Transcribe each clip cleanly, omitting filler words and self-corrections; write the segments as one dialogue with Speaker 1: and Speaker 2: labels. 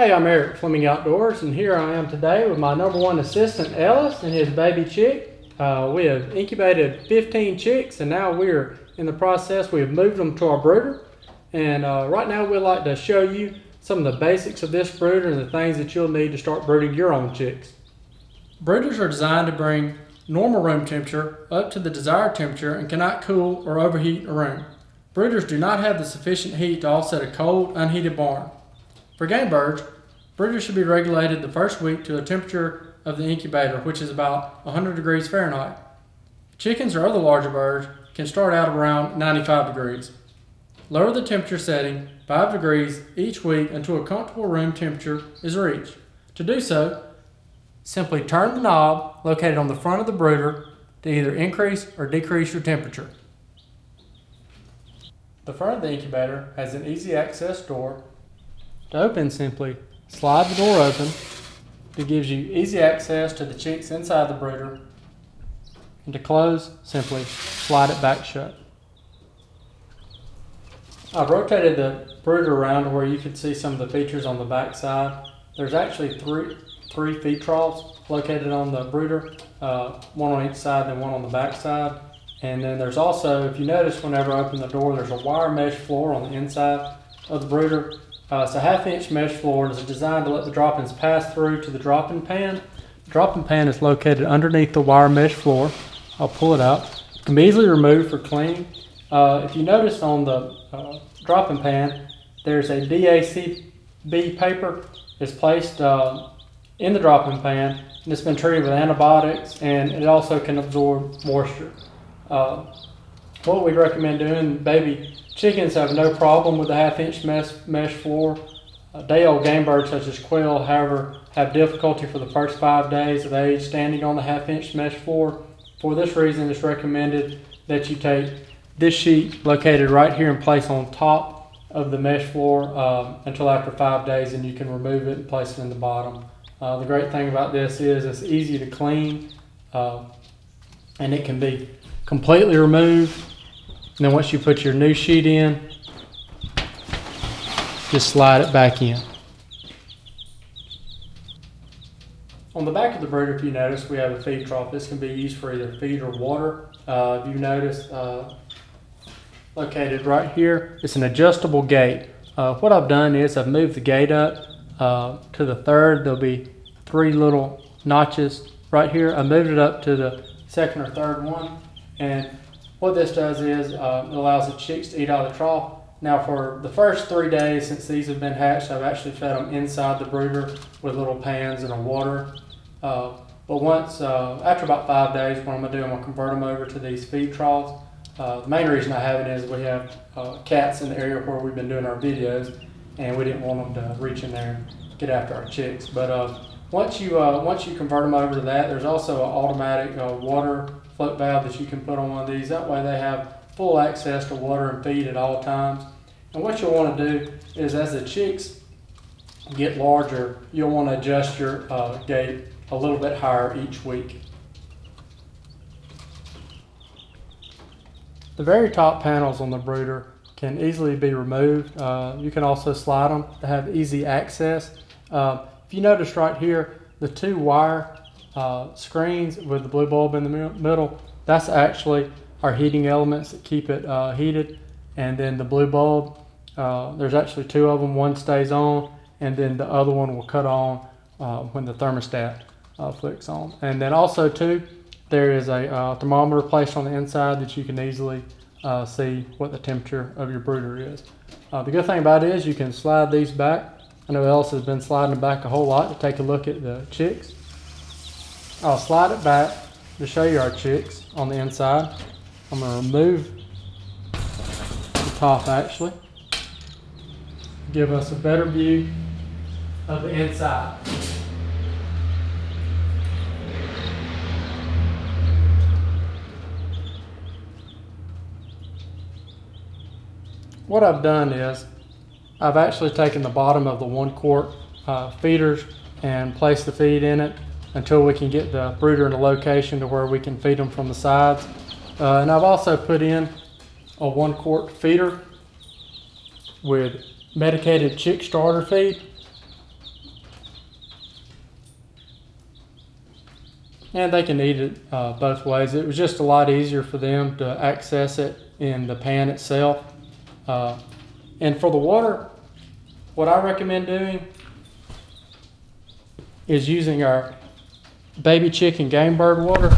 Speaker 1: Hey, I'm Eric, Fleming Outdoors, and here I am today with my #1 assistant, Ellis, and his baby chick. We have incubated 15 chicks, and now we're in the process. We have moved them to our brooder, and right now we'd like to show you some of the basics of this brooder and the things that you'll need to start brooding your own chicks. Brooders are designed to bring normal room temperature up to the desired temperature and cannot cool or overheat a room. Brooders do not have the sufficient heat to offset a cold, unheated barn. For game birds, brooders should be regulated the first week to the temperature of the incubator, which is about 100 degrees Fahrenheit. Chickens or other larger birds can start out around 95 degrees. Lower the temperature setting 5 degrees each week until a comfortable room temperature is reached. To do so, simply turn the knob located on the front of the brooder to either increase or decrease your temperature. The front of the incubator has an easy access door. To open, simply slide the door open. It gives you easy access to the chicks inside the brooder. And to close, simply slide it back shut. I've rotated the brooder around to where you can see some of the features on the back side. There's actually three feed troughs located on the brooder, one on each side and one on the back side. And then there's also, if you notice whenever I open the door, there's a wire mesh floor on the inside of the brooder. It's a 1/2-inch mesh floor and is designed to let the droppings pass through to the dropping pan. The dropping pan is located underneath the wire mesh floor. I'll pull it out. It can be easily removed for cleaning. If you notice on the dropping pan, there's a DACB paper. It's placed in the dropping pan, and it's been treated with antibiotics, and it also can absorb moisture. What we recommend doing, baby chickens have no problem with the 1/2-inch mesh floor. Day-old game birds such as quail, however, have difficulty for the first 5 days of age standing on the 1/2-inch mesh floor. For this reason, it's recommended that you take this sheet located right here and place on top of the mesh floor until after 5 days, and you can remove it and place it in the bottom. The great thing about this is it's easy to clean, and it can be completely removed. And then once you put your new sheet in, just slide it back in. On the back of the brooder, if you notice, we have a feed trough. This can be used for either feed or water. If you notice, located right here, it's an adjustable gate. What I've done is I've moved the gate up to the third. There'll be 3 little notches right here. I moved it up to the second or third one, and what this does is it allows the chicks to eat out of the trough. Now for the first 3 days since these have been hatched, I've actually fed them inside the brooder with little pans and a water. But once, after about 5 days, what I'm going to do, I'm going to convert them over to these feed troughs. The main reason I have it is we have cats in the area where we've been doing our videos, and we didn't want them to reach in there and get after our chicks. But once you convert them over to that, there's also an automatic water float valve that you can put on one of these. That way they have full access to water and feed at all times. And what you'll want to do is, as the chicks get larger, you'll want to adjust your gate a little bit higher each week. The very top panels on the brooder can easily be removed. You can also slide them to have easy access. If you notice right here, the 2 wire screens with the blue bulb in the middle, that's actually our heating elements that keep it heated. And then the blue bulb, there's actually 2 of them. One stays on, and then the other one will cut on when the thermostat flicks on. And then also too, there is a thermometer placed on the inside that you can easily see what the temperature of your brooder is. The good thing about it is you can slide these back. I know Ellis has been sliding them back a whole lot to take a look at the chicks. I'll slide it back to show you our chicks on the inside. I'm going to remove the top actually, give us a better view of the inside. What I've done is I've actually taken the bottom of the 1-quart feeders and placed the feed in it until we can get the brooder in a location to where we can feed them from the sides. And I've also put in a 1-quart feeder with medicated chick starter feed. and they can eat it both ways. It was just a lot easier for them to access it in the pan itself. And for the water, what I recommend doing is using our baby chicken game bird water.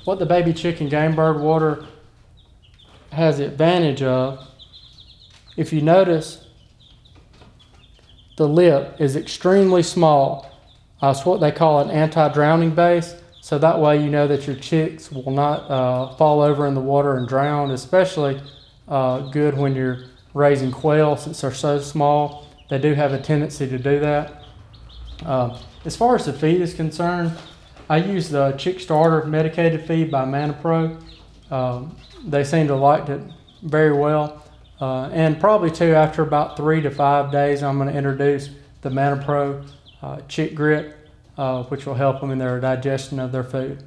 Speaker 1: What the baby chicken game bird water has the advantage of, if you notice, the lip is extremely small. It's what they call an anti-drowning base, so that way you know that your chicks will not fall over in the water and drown, especially good when you're raising quail since they're so small. They do have a tendency to do that. As far as the feed is concerned, I use the Chick Starter medicated feed by ManaPro. They seem to like it very well. And probably too, after about 3 to 5 days, I'm going to introduce the ManaPro Chick Grit, which will help them in their digestion of their food.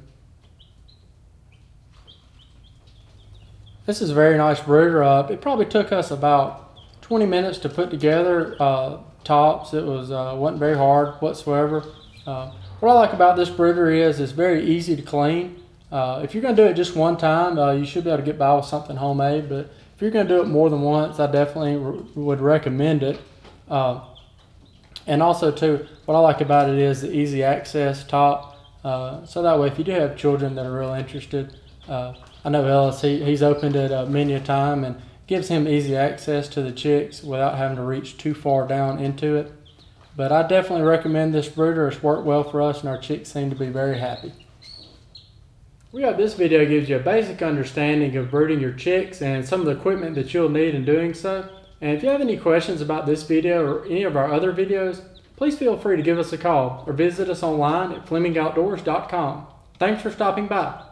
Speaker 1: This is a very nice brooder. It probably took us about 20 minutes to put together tops. It wasn't very hard whatsoever. What I like about this brooder is it's very easy to clean. If you're going to do it just one time, you should be able to get by with something homemade, but if you're going to do it more than once, I definitely would recommend it. And also too, what I like about it is the easy access top. So that way, if you do have children that are real interested, I know Ellis, he's opened it many a time and gives him easy access to the chicks without having to reach too far down into it. But I definitely recommend this brooder. It's worked well for us and our chicks seem to be very happy. We hope this video gives you a basic understanding of brooding your chicks and some of the equipment that you'll need in doing so. And if you have any questions about this video or any of our other videos, please feel free to give us a call or visit us online at FlemingOutdoors.com. Thanks for stopping by.